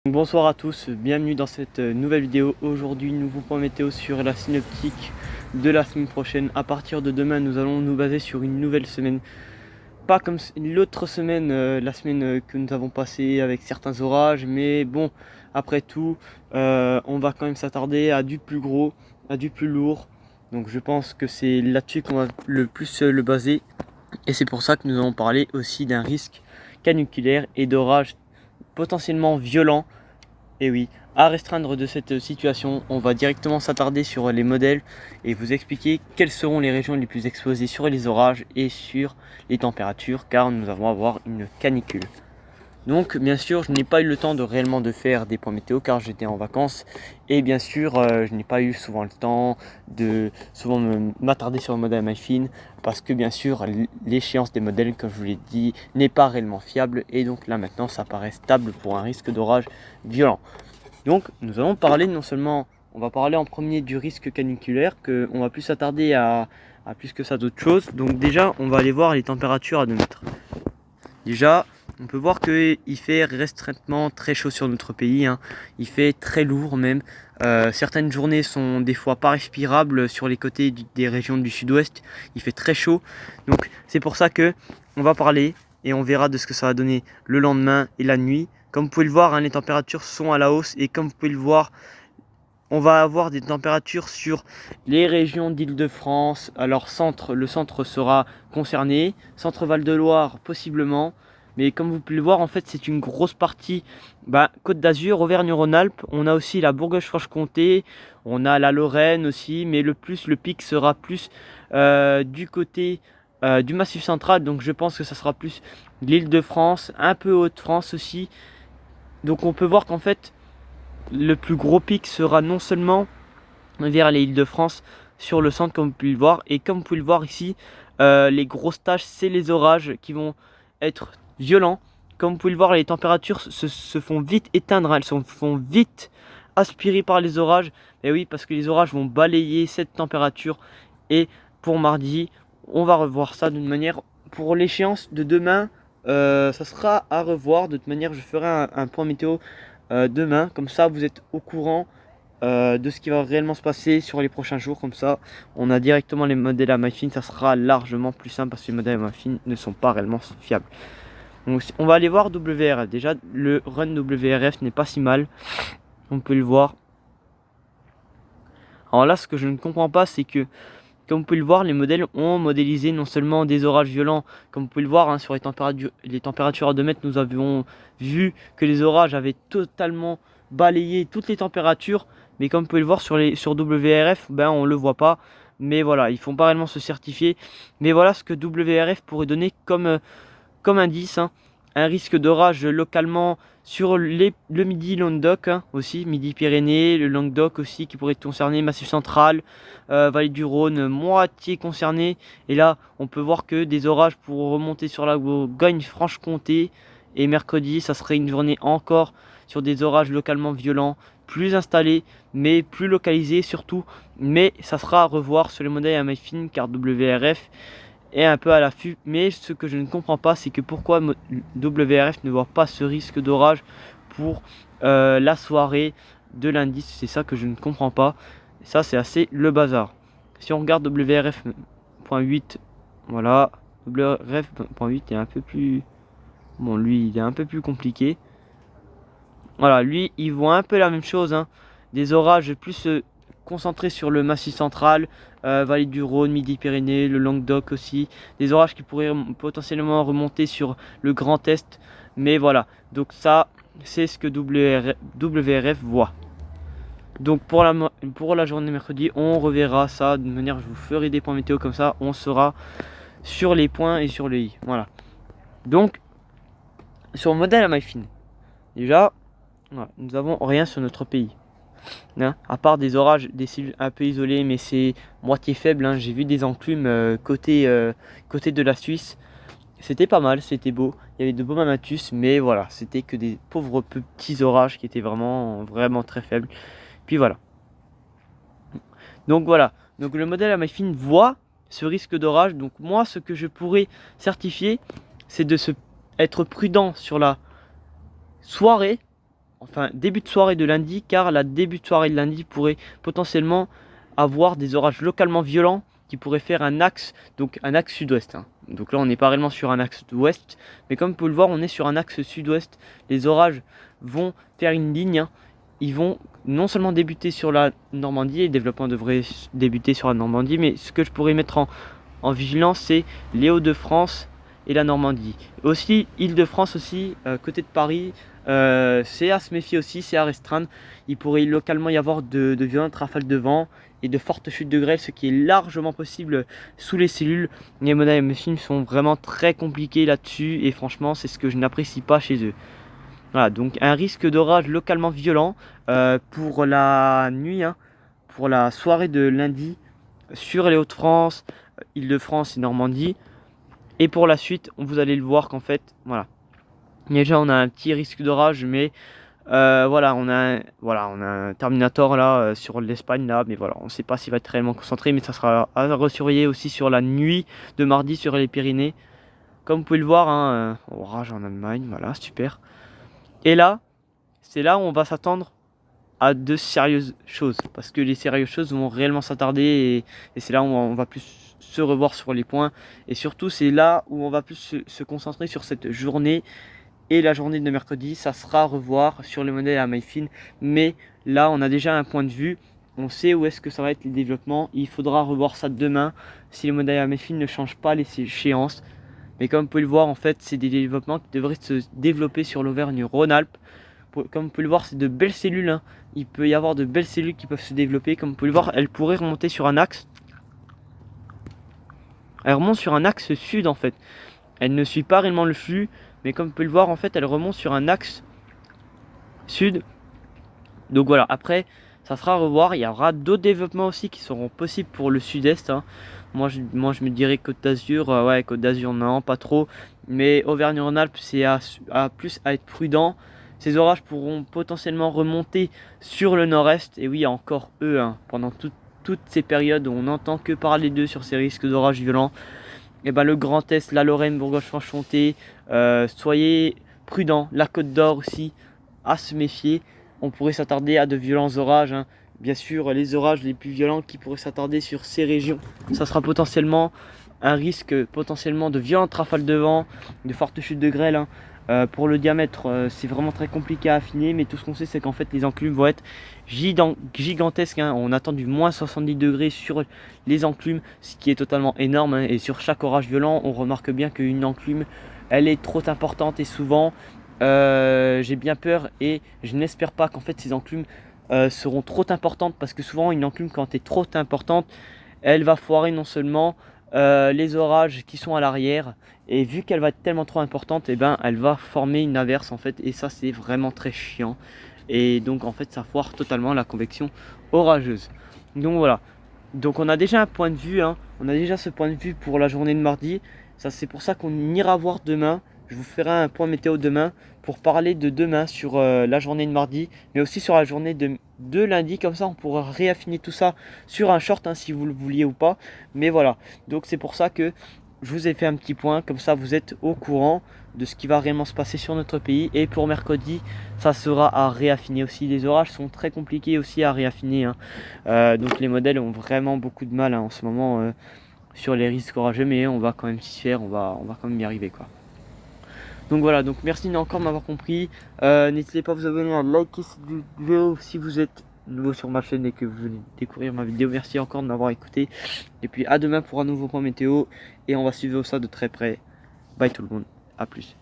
Bonsoir à tous, bienvenue dans cette nouvelle vidéo. Aujourd'hui, nouveau point météo sur la synoptique de la semaine prochaine. À partir de demain, nous allons nous baser sur une nouvelle semaine. Pas comme l'autre semaine, la semaine que nous avons passée avec certains orages, mais bon, après tout, on va quand même s'attarder à du plus gros, à du plus lourd. Donc je pense que c'est là-dessus qu'on va le plus le baser. Et c'est pour ça que nous allons parler aussi d'un risque caniculaire et d'orage potentiellement violent. Et oui, à restreindre de cette situation, on va directement s'attarder sur les modèles et vous expliquer quelles seront les régions les plus exposées sur les orages et sur les températures, car nous allons avoir une canicule. Donc bien sûr, je n'ai pas eu le temps de réellement de faire des points météo car j'étais en vacances et bien sûr, je n'ai pas eu souvent le temps de m'attarder sur le modèle MyFin parce que bien sûr, l'échéance des modèles, comme je vous l'ai dit, n'est pas réellement fiable et donc là maintenant, ça paraît stable pour un risque d'orage violent. Donc nous allons parler non seulement, on va parler en premier du risque caniculaire, qu'on va plus s'attarder à plus que ça d'autres choses. Donc déjà, on va aller voir les températures à 2 mètres. Déjà, on peut voir qu'il fait restrainement très chaud sur notre pays, hein. Il fait très lourd même. Certaines journées sont des fois pas respirables sur les côtés des régions du sud-ouest. Il fait très chaud. Donc c'est pour ça que on va parler et on verra de ce que ça va donner le lendemain et la nuit. Comme vous pouvez le voir, hein, les températures sont à la hausse et comme vous pouvez le voir, on va avoir des températures sur les régions d'Île-de-France. Alors le centre sera concerné, centre Val-de-Loire possiblement. Mais comme vous pouvez le voir, en fait, c'est une grosse partie Côte d'Azur, Auvergne-Rhône-Alpes. On a aussi la Bourgogne-Franche-Comté, on a la Lorraine aussi. Mais le pic sera plus du côté du Massif central. Donc je pense que ça sera plus l'Île-de-France, un peu Haute-France aussi. Donc on peut voir qu'en fait, le plus gros pic sera non seulement vers les Îles-de-France sur le centre comme vous pouvez le voir. Et comme vous pouvez le voir ici, les grosses taches, c'est les orages qui vont être violents. Comme vous pouvez le voir, les températures se font vite éteindre, elles se font vite aspirées par les orages. Et oui, parce que les orages vont balayer cette température. Et pour mardi, on va revoir ça d'une manière. Pour l'échéance de demain, ça sera à revoir. De toute manière, je ferai un point météo demain. Comme ça, vous êtes au courant de ce qui va réellement se passer sur les prochains jours. Comme ça, on a directement les modèles à MyFin. Ça sera largement plus simple parce que les modèles à MyFin ne sont pas réellement fiables. Donc, on va aller voir WRF. Déjà, le run WRF n'est pas si mal. On peut le voir. Alors là, ce que je ne comprends pas, c'est que, comme vous pouvez le voir, les modèles ont modélisé non seulement des orages violents, comme vous pouvez le voir, hein, sur les températures à 2 mètres, nous avions vu que les orages avaient totalement balayé toutes les températures. Mais comme vous pouvez le voir sur WRF, on ne le voit pas. Mais voilà, ils ne font pas réellement se certifier. Mais voilà ce que WRF pourrait donner comme indice, hein. Un risque d'orage localement sur le Midi Languedoc, hein, aussi, Midi-Pyrénées, le Languedoc aussi qui pourrait concerner, Massif central, Vallée du Rhône, moitié concerné. Et là, on peut voir que des orages pour remonter sur la Bourgogne-Franche-Comté. Et mercredi, ça serait une journée encore sur des orages localement violents, plus installés, mais plus localisés surtout. Mais ça sera à revoir sur les modèles à MyFin car WRF est un peu à l'affût. Mais ce que je ne comprends pas, c'est que pourquoi WRF ne voit pas ce risque d'orage pour la soirée de lundi. C'est ça que je ne comprends pas. Et ça, c'est assez le bazar. Si on regarde WRF.8, voilà, WRF.8 est un peu plus... Bon, lui, il est un peu plus compliqué. Voilà, lui, il voit un peu la même chose, hein. Des orages plus concentrés sur le Massif central, Vallée du Rhône, Midi-Pyrénées, le Languedoc aussi. Des orages qui pourraient potentiellement remonter sur le Grand Est. Mais voilà, donc ça, c'est ce que WRF voit. Donc pour la journée mercredi, on reverra ça de manière, je vous ferai des points météo comme ça, on sera sur les points et sur le i. Voilà. Donc, sur le modèle à MyFin, déjà, voilà, nous avons rien sur notre pays. Hein, à part des orages, des cellules un peu isolées, mais c'est moitié faible, hein. J'ai vu des enclumes côté de la Suisse. C'était pas mal, c'était beau. Il y avait de beaux mamatus, mais voilà, c'était que des pauvres petits orages qui étaient vraiment, vraiment très faibles. Puis voilà. Donc voilà. Donc le modèle à MyFin voit ce risque d'orage. Donc moi, ce que je pourrais certifier, c'est de être prudent sur la soirée enfin début de soirée de lundi, car la début de soirée de lundi pourrait potentiellement avoir des orages localement violents qui pourraient faire un axe, donc un axe sud-ouest. Hein. Donc là on n'est pas réellement sur un axe ouest, mais comme vous pouvez le voir, on est sur un axe sud-ouest. Les orages vont faire une ligne, hein. Ils vont non seulement débuter sur la Normandie, et le développement devrait débuter sur la Normandie, mais ce que je pourrais mettre en vigilance, c'est les Hauts-de-France et la Normandie. Aussi, Île-de-France aussi, côté de Paris, c'est à se méfier aussi, c'est à restreindre. Il pourrait localement y avoir de violentes rafales de vent et de fortes chutes de grêle, ce qui est largement possible sous les cellules. Les modèles MFIN sont vraiment très compliqués là-dessus et franchement, c'est ce que je n'apprécie pas chez eux. Voilà, donc un risque d'orage localement violent pour la nuit, hein, pour la soirée de lundi sur les Hauts-de-France, Île-de-France et Normandie. Et pour la suite, vous allez le voir qu'en fait, voilà. Déjà, on a un petit risque d'orage, mais voilà, on a un Terminator là sur l'Espagne là, mais voilà, on ne sait pas s'il va être réellement concentré, mais ça sera à ressurveiller aussi sur la nuit de mardi sur les Pyrénées. Comme vous pouvez le voir, hein, orage en Allemagne, voilà, super. Et là, c'est là où on va s'attendre à de sérieuses choses, parce que les sérieuses choses vont réellement s'attarder et c'est là où on va plus se revoir sur les points, et surtout c'est là où on va plus se concentrer sur cette journée. Et la journée de mercredi, ça sera revoir sur le modèle à MyFin, mais là on a déjà un point de vue, on sait où est-ce que ça va être les développements. Il faudra revoir ça demain si le modèle à MyFin ne change pas les échéances. Mais comme vous pouvez le voir, en fait, c'est des développements qui devraient se développer sur l'Auvergne-Rhône-Alpes. Comme vous pouvez le voir, c'est de belles cellules, hein. Il peut y avoir de belles cellules qui peuvent se développer. Comme vous pouvez le voir, elles pourraient remonter sur un axe. Elle remonte sur un axe sud, en fait. Elle ne suit pas réellement le flux, mais comme vous pouvez le voir, en fait, elle remonte sur un axe sud. Donc voilà, après, ça sera à revoir. Il y aura d'autres développements aussi qui seront possibles pour le sud-est, hein. Moi, je me dirais Côte d'Azur. Ouais, Côte d'Azur, non, pas trop. Mais Auvergne-Rhône-Alpes, c'est plus à être prudent. Ces orages pourront potentiellement remonter sur le nord-est. Et oui, encore eux, hein, pendant toutes ces périodes où on n'entend que parler d'eux sur ces risques d'orages violents. Et ben, le Grand Est, la Lorraine, Bourgogne-Franche-Comté, soyez prudents. La Côte d'Or aussi, à se méfier. On pourrait s'attarder à de violents orages, hein. Bien sûr, les orages les plus violents qui pourraient s'attarder sur ces régions, ça sera potentiellement un risque potentiellement de violentes rafales de vent, de fortes chutes de grêle, hein. Pour le diamètre, c'est vraiment très compliqué à affiner, mais tout ce qu'on sait, c'est qu'en fait, les enclumes vont être gigantesques, hein. On attend du moins 70 degrés sur les enclumes, ce qui est totalement énorme, hein. Et sur chaque orage violent, on remarque bien qu'une enclume, elle est trop importante et souvent, j'ai bien peur et je n'espère pas qu'en fait ces enclumes seront trop importantes, parce que souvent une enclume, quand elle est trop importante, elle va foirer non seulement les orages qui sont à l'arrière, et vu qu'elle va être tellement trop importante, et ben elle va former une averse en fait, et ça c'est vraiment très chiant, et donc en fait ça foire totalement la convection orageuse. Donc voilà, donc on a déjà un point de vue, hein. On a déjà ce point de vue pour la journée de mardi. Ça, c'est pour ça qu'on ira voir demain. Je vous ferai un point météo demain pour parler de demain sur la journée de mardi, mais aussi sur la journée de lundi. Comme ça, on pourra réaffiner tout ça sur un short, hein, si vous le vouliez ou pas. Mais voilà, donc c'est pour ça que je vous ai fait un petit point. Comme ça, vous êtes au courant de ce qui va réellement se passer sur notre pays. Et pour mercredi, ça sera à réaffiner aussi. Les orages sont très compliqués aussi à réaffiner, hein. Donc les modèles ont vraiment beaucoup de mal, hein, en ce moment sur les risques orageux, mais on va quand même s'y faire, on va quand même y arriver, quoi. Donc voilà, donc merci encore de m'avoir compris. N'hésitez pas à vous abonner, à liker cette vidéo si vous êtes nouveau sur ma chaîne et que vous venez découvrir ma vidéo. Merci encore de m'avoir écouté. Et puis à demain pour un nouveau point météo. Et on va suivre ça de très près. Bye tout le monde, à plus.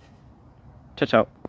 Ciao ciao.